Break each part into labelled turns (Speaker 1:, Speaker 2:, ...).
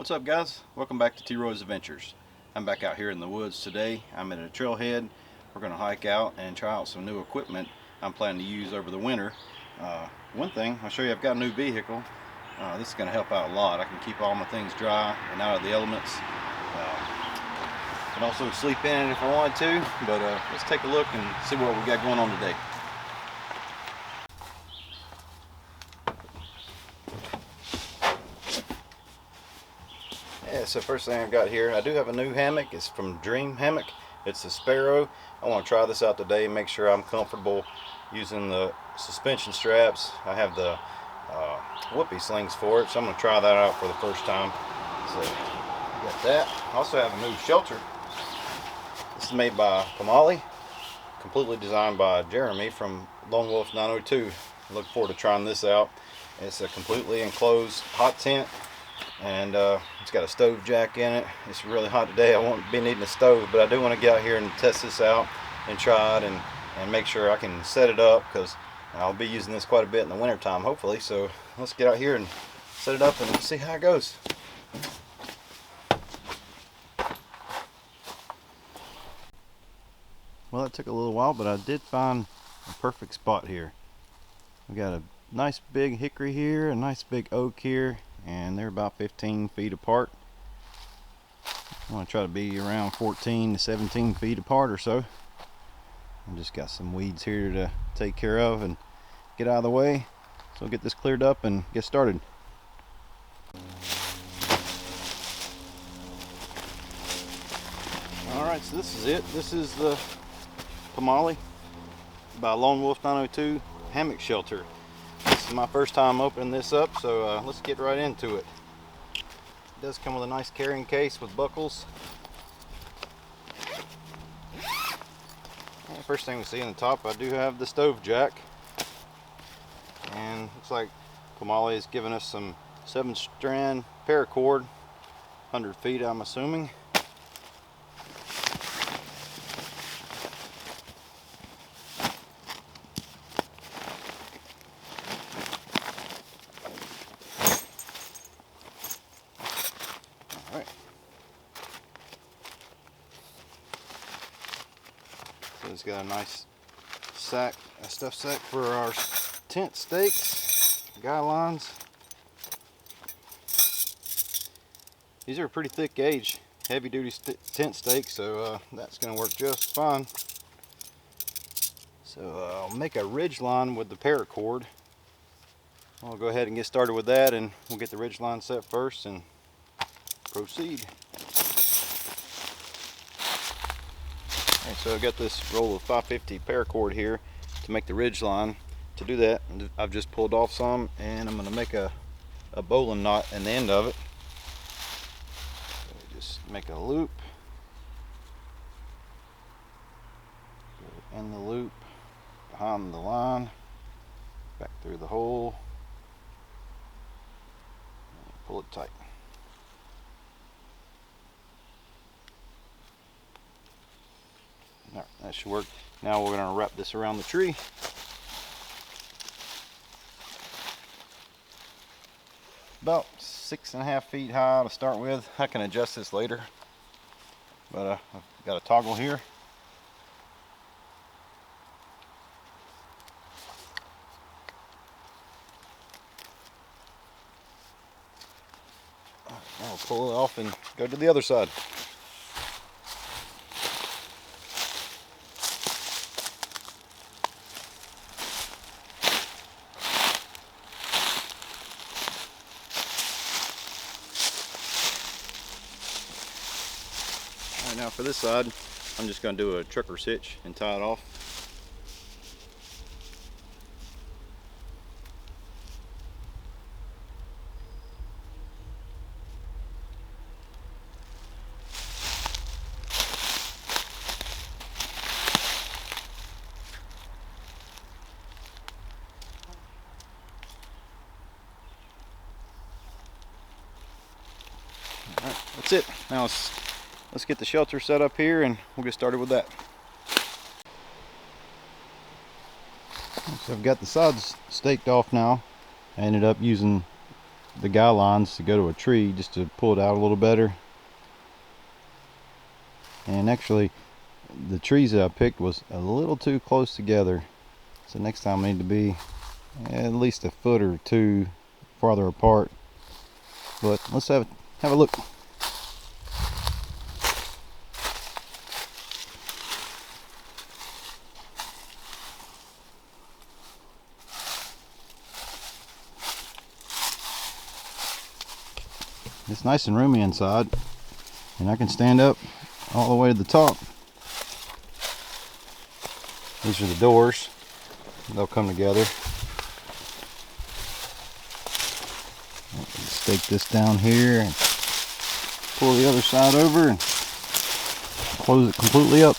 Speaker 1: What's up, guys? Welcome back to T-Roy's Adventures. I'm back out here in the woods today. I'm at a trailhead. We're going to hike out and try out some new equipment I'm planning to use over the winter. One thing, I'll show you, I've got a new vehicle. This is going to help out a lot. I can keep all my things dry and out of the elements. I can also sleep in it if I wanted to, but let's take a look and see what we got going on today. Yeah, so first thing I've got here, I do have a new hammock. It's from Hammock. It's a Sparrow. I want to try this out today and make sure I'm comfortable using the suspension straps. I have the whoopee slings for it, so I'm going to try that out for the first time. So I got that. I also have a new shelter. This is made by Pomoly, completely designed by Jeremy from Lonewolf 902. I look forward to trying this out. It's a completely enclosed hot tent, and it's got a stove jack in it. It's really hot today. I won't be needing a stove, but I do want to get out here and test this out and try it and make sure I can set it up, because I'll be using this quite a bit in the winter time, hopefully. So let's get out here and set it up and see how it goes. Well, it took a little while, but I did find a perfect spot here. We got a nice big hickory here, a nice big oak here, and they're about 15 feet apart. I want to try to be around 14 to 17 feet apart or so. I just got some weeds here to take care of and get out of the way. So I'll get this cleared up and get started. Alright, so this is it. This is the Pomoly by Lonewolf 902 hammock shelter. This is my first time opening this up, so let's get right into it. It does come with a nice carrying case with buckles. And first thing we see on the top, I do have the stove jack, and looks like Pomoly has given us some 7-strand paracord, 100 feet I'm assuming. Alright. So it's got a nice sack, a stuff sack for our tent stakes, guy lines. These are a pretty thick gauge, heavy duty tent stakes, so that's going to work just fine. So I'll make a ridgeline with the paracord. I'll go ahead and get started with that, and we'll get the ridgeline set first and proceed. Alright, so I've got this roll of 550 paracord here to make the ridgeline. To do that, I've just pulled off some, and I'm going to make a bowline knot in the end of it. So just make a loop, go in the loop, behind the line, back through the hole, and pull it tight. Alright, that should work. Now we're going to wrap this around the tree. About 6.5 feet high to start with. I can adjust this later, but I've got a toggle here. I'll pull it off and go to the other side. Now for this side, I'm just going to do a trucker's hitch and tie it off. Alright, that's it. Now let's get the shelter set up here and we'll get started with that. So I've got the sides staked off now. I ended up using the guy lines to go to a tree just to pull it out a little better. And actually the trees that I picked was a little too close together, so next time I need to be at least a foot or two farther apart. But let's have a look. It's nice and roomy inside, and I can stand up all the way to the top. These are the doors. They'll come together. Stake this down here and pull the other side over and close it completely up.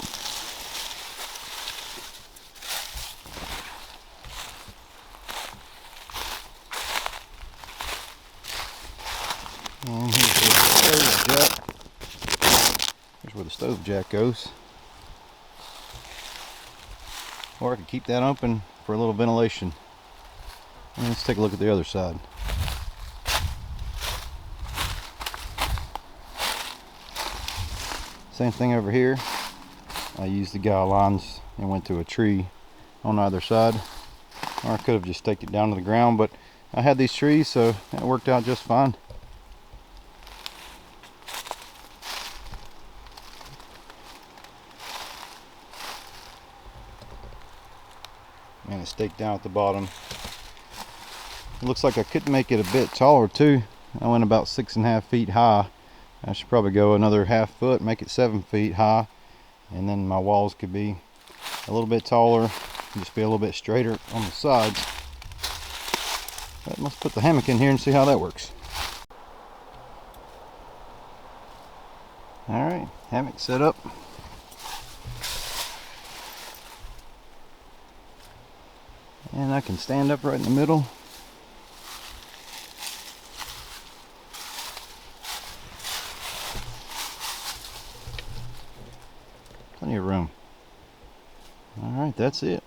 Speaker 1: And here's where the stove jack. Here's where the stove jack goes. Or I could keep that open for a little ventilation. And let's take a look at the other side. Same thing over here. I used the guy lines and went to a tree on either side. Or I could have just staked it down to the ground, but I had these trees, so it worked out just fine. And it's staked down at the bottom. It looks like I could make it a bit taller too. I went about 6.5 feet high. I should probably go another half foot, make it 7 feet high, and then my walls could be a little bit taller, just be a little bit straighter on the sides. But let's put the hammock in here and see how that works. Alright, hammock set up. And I can stand up right in the middle. Plenty of room. Alright, that's it.